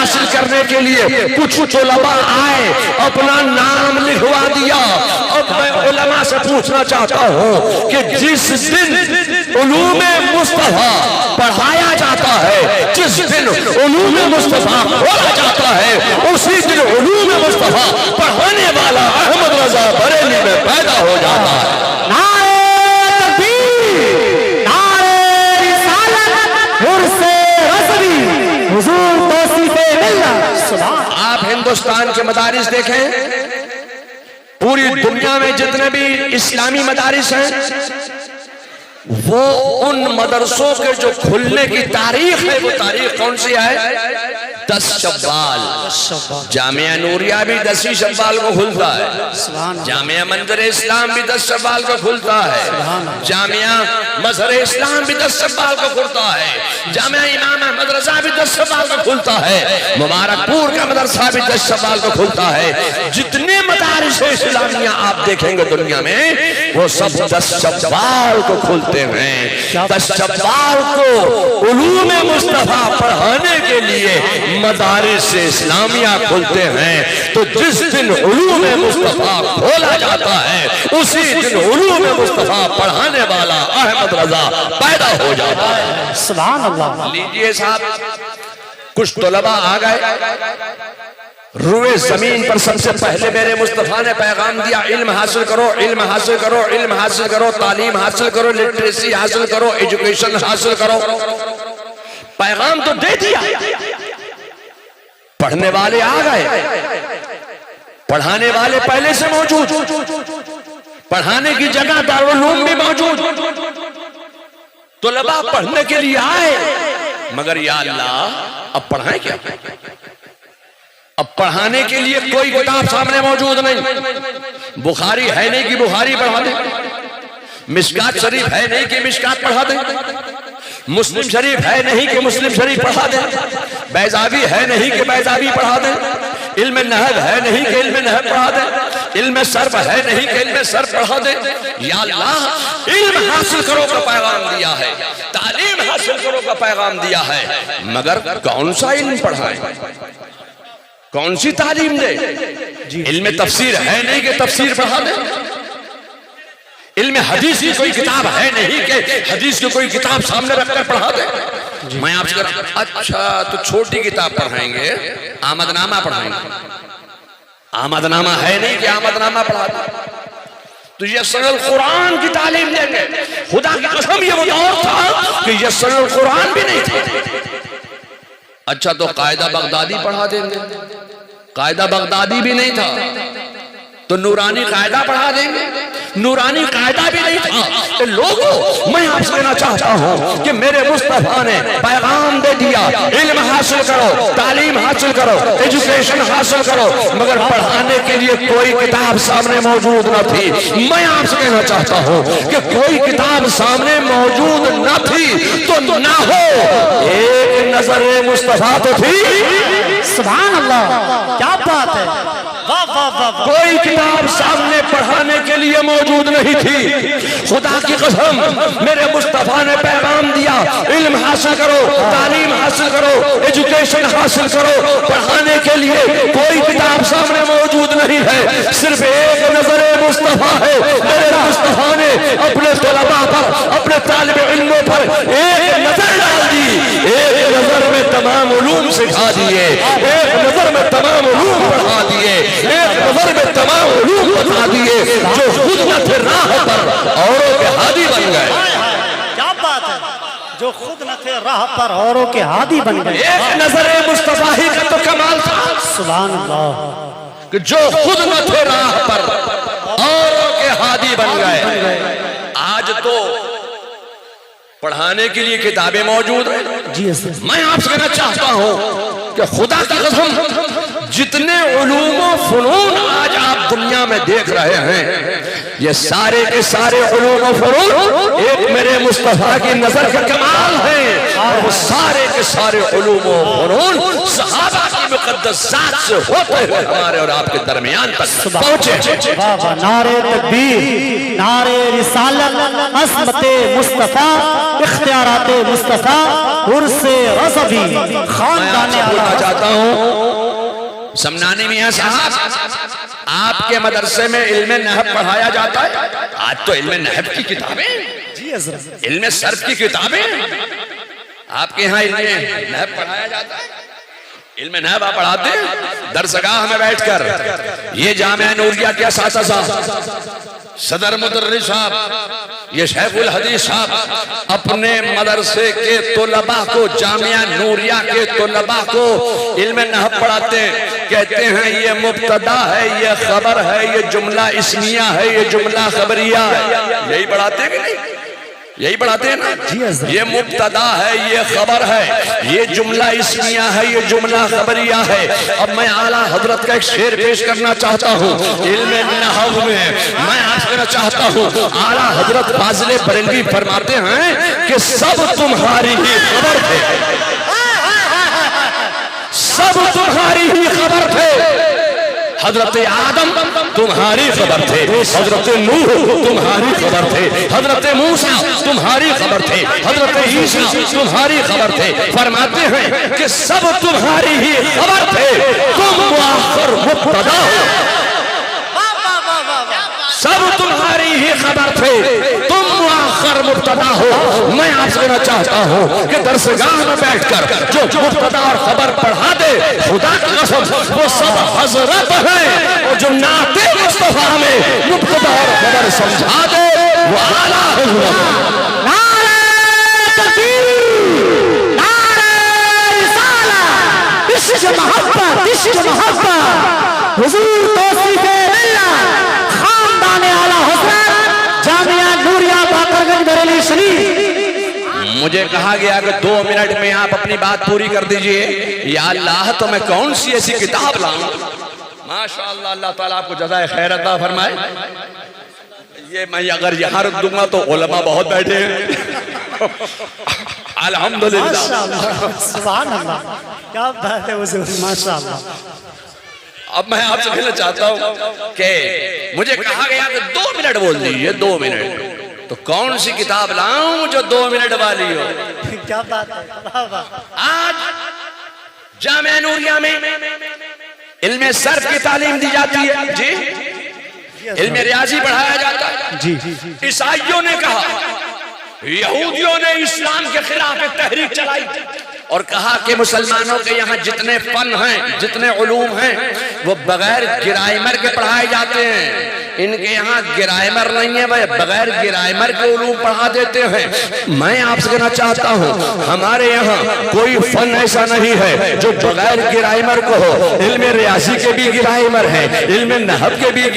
حاصل کرنے کے لیے کچھ علماء آئے، اپنا نام لکھوا دیا۔ اب میں علماء سے پوچھنا چاہتا ہوں کہ جس دن علوم مصطفیٰ پڑھایا جاتا ہے، جس دن علوم مصطفیٰ کھولا جاتا ہے، اسی دن علوم مصطفیٰ پڑھانے والا احمد رضا بریلوی میں پیدا ہو جاتا ہے۔ آپ ہندوستان کے مدارس دیکھیں، پوری دنیا میں جتنے بھی اسلامی مدارس ہیں، وہ ان مدرسوں کے جو کھلنے کی تاریخ ہے، وہ تاریخ کون سی ہے؟ 10 شوال۔ جامعہ نوریہ بھی 10 شوال کو کھلتا ہے، جامعہ منظر اسلام بھی 10 شوال کو کھلتا ہے، جامعہ مظہر اسلام بھی 10 شوال کو کھلتا ہے، جامعہ امام احمد رضا بھی 10 شوال کو کھلتا ہے، مبارک پور کا مدرسہ بھی 10 شوال کو کھلتا ہے۔ جتنے مدارس اسلامیہ آپ دیکھیں گے دنیا میں، وہ سب 10 شوال کو کھلتے ہیں۔ 10 شوال کو علوم مصطفیٰ پڑھانے کے لیے مدارس اسلامیہ کھلتے ہیں، تو جس دن علوم مصطفیٰ کھولا جاتا ہے، اسی دن علوم مصطفیٰ پڑھانے والا احمد رضا پیدا ہو جاتا ہے۔ سبحان اللہ۔ لیجئے صاحب، کچھ طلباء آ گئے، روئے زمین پر سب سے پہلے میرے مصطفیٰ نے پیغام دیا، علم حاصل کرو، علم حاصل کرو، علم حاصل کرو، تعلیم حاصل کرو، لٹریسی حاصل کرو، ایجوکیشن حاصل کرو۔ پیغام تو دے دیا، پڑھنے والے آ گئے، پڑھانے والے پہلے سے موجود، پڑھانے کی جگہ دارالعلوم بھی موجود، طلباء پڑھنے کے لیے آئے، مگر یا اللہ اب پڑھائیں کیا؟ اب پڑھانے کے لیے کوئی کتاب سامنے موجود نہیں۔ بخاری ہے نہیں کہ بخاری پڑھا دیں، مشکات شریف ہے نہیں کہ مشکات پڑھا دیں، مسلم شریف ہے نہیں کہ مسلم شریف پڑھا دیں، بیضاوی ہے نہیں کہ بیضاوی پڑھا دیں، علم نحو ہے نہیں کہ علم نحو پڑھا دیں، علم صرف ہے نہیں کہ علم صرف پڑھا دیں۔ یا اللہ، علم حاصل کرو کا پیغام دیا ہے، تعلیم حاصل کرو کا پیغام دیا ہے، مگر کون سا علم پڑھائیں، کون سی تعلیم دے؟ علم تفسیر ہے نہیں کہ تفسیر پڑھا دیں، علم حدیث کی کوئی کتاب ہے نہیں کہ حدیث کی کوئی کتاب سامنے رکھ کر پڑھا دیں۔ میں آپ سے کہتا ہوں، اچھا تو چھوٹی کتاب پڑھائیں گے، آمد نامہ پڑھائیں گے، آمد نامہ ہے نہیں کہ آمد نامہ پڑھا دیں، تو یسر القرآن کی تعلیم دیں گے۔ خدا کی قسم یہ وہ دور تھا کہ یسر القرآن بھی نہیں تھا۔ اچھا تو قاعدہ بغدادی پڑھا دیں گے، قاعدہ بغدادی بھی نہیں تھا، تو نورانی قاعدہ پڑھا دیں گے، نورانی قاعدہ بھی نہیں تھا۔ لوگوں، میں آپ سے کہنا چاہتا ہوں کہ میرے مصطفیٰ نے پیغام دے دیا، علم حاصل کرو، تعلیم حاصل کرو، ایجوکیشن حاصل کرو، مگر پڑھانے کے لیے کوئی کتاب سامنے موجود نہ تھی۔ میں آپ سے کہنا چاہتا ہوں کہ کوئی کتاب سامنے موجود نہ تھی تو نہ ہو، ایک نظر مصطفیٰ تو تھی۔ سبحان اللہ، کیا بات ہے، کوئی کتاب سامنے پڑھانے کے لیے موجود نہیں تھی۔ خدا کی قسم، میرے مصطفیٰ نے پیغام دیا، علم حاصل کرو، تعلیم حاصل کرو، ایجوکیشن حاصل کرو۔ پڑھانے کے لیے کوئی کتاب سامنے موجود نہیں ہے، صرف ایک نظر مصطفیٰ ہے۔ میرے مصطفیٰ نے اپنے طلباء پر، اپنے طالب علموں پر ایک نظر ڈال دی، ایک نظر میں تمام علوم سکھا دیے، ایک نظر میں تمام علوم پڑھا دیے، ایک نظر میں تمام علوم بتا دیے، جو خود نہ تھے راہ پر اوروں کے ہادی بن گئے۔ کیا بات ہے، جو خود نہ تھے راہ پر اوروں کے ہادی بن گئے۔ ایک نظر مصطفیٰ ہی کا تو کمال تھا، سبحان اللہ، کہ جو خود نہ تھے راہ پر اوروں کے ہادی بن گئے۔ آج تو پڑھانے کے لیے کتابیں موجود ہیں۔ میں آپ سے کہنا چاہتا ہوں کہ خدا کی قسم، جتنے علوم و فنون آج آپ دنیا میں دیکھ رہے ہیں، یہ سارے کے سارے علوم و فنون ایک میرے مصطفیٰ کی نظر کا کمال ہے، اور وہ سارے کے سارے علوم و فنون صحابہ کی مقدس ذات سے ہوتے ہوئے ہمارے اور آپ کے درمیان تک پہنچے. بابا نعرے تکبیر، نعرے رسالت، عظمت مصطفیٰ، اختیارات مصطفیٰ، عرص رضوی، میں خاندان آپ سے بولنا اعلیٰ. چاہتا ہوں سمنانی میاں صاحب، آپ کے مدرسے میں علم نحو پڑھایا جاتا ہے؟ آج تو علم نحو کی کتابیں، جی حضرت. علم صرف کی کتابیں آپ کے ہاں علم نحو پڑھایا جاتا ہے؟ علم نحو آپ پڑھاتے ہیں درسگاہ میں بیٹھ کر. یہ جامعہ نوریہ کے اساتذہ، صدر مدرس صاحب، یہ شیخ الحدیث صاحب اپنے مدرسے کے طلباء کو، جامعہ نوریہ کے طلباء کو علم نحو پڑھاتے ہیں. کہتے ہیں یہ مبتدا ہے، یہ خبر ہے، یہ جملہ اسمیہ ہے، یہ جملہ خبریہ ہے. یہی پڑھاتے ہیں کہ نہیں؟ یہی پڑھاتے ہیں نا. یہ مبتدا ہے، یہ خبر ہے، یہ جملہ اسمیہ ہے، یہ جملہ خبریہ ہے. اب میں اعلیٰ حضرت کا ایک شعر پیش کرنا چاہتا ہوں علم نحو میں. میں آپ کہنا چاہتا ہوں اعلیٰ حضرت فاضل بریلوی فرماتے ہیں کہ سب تمہاری ہی خبر تھے، سب تمہاری ہی خبر تھے. حضرت آدم تمہاری خبر تھے، حضرت نوح تمہاری خبر تھے، حضرت موسیٰ تمہاری خبر تھے، حضرت عیسیٰ تمہاری خبر تھے. فرماتے ہیں کہ سب تمہاری ہی خبر تھے، تم مؤخر مبتدا ہو. سب تمہاری ہی خبر تھے، تم مؤخر مبتدا ہو. میں آپ سے کہنا چاہتا ہوں کہ درسگاہ میں بیٹھ کر جو مبتدا اور خبر پڑھا دے، خدا کی قسم وہ سب حضرت ہیں. اور جو نعت مصطفیٰ میں مبتدا اور خبر سمجھا دے وہ اعلیٰ حضرت. نعرے تکبیر، نعرے رسالت، عشق محبت، عشق محبت، حضور توصیف اللہ، خاندان اعلیٰ حضرت، جامعہ نوریہ باقرگنج بریلی شریف. مجھے کہا گیا کہ 2 منٹ میں آپ اپنی بات پوری کر دیجئے. یا اللہ تو میں کون سی ایسی کتاب لاؤں. ماشاءاللہ اللہ تعالیٰ آپ کو جزائے خیر عطا فرمائے. یہ میں اگر یہاں رکھ دوں گا تو علماء بہت بیٹھے ہیں. الحمدللہ ماشاءاللہ، سبحان اللہ، کیا بات ہے حضور، ماشاءاللہ. اب میں آپ سے کہنا چاہتا ہوں کہ مجھے کہا گیا کہ 2 منٹ بول دیجئے. 2 منٹ تو کون سی کتاب لاؤں جو 2 منٹ والی ہو. کیا بات ہے، واہ واہ. آج جامعہ نوریہ میں علم صرف کی تعلیم دی جاتی ہے. جی علم ریاضی پڑھایا جاتا ہے. جی عیسائیوں نے کہا، یہودیوں نے اسلام کے خلاف ایک تحریک چلائی اور کہا کہ مسلمانوں کے یہاں جتنے فن ہیں، جتنے علوم ہیں وہ بغیر گرائمر کے پڑھائے جاتے ہیں. ان کے یہاں گرائمر نہیں ہے، وہ بغیر گرائمر کے علوم پڑھا دیتے ہیں. میں آپ سے کہنا چاہتا ہوں ہمارے یہاں کوئی فن ایسا نہیں ہے جو بغیر گرائمر کو ہو. علم ریاضی کے بھی گرائمر ہیں، علم نحو کے بھی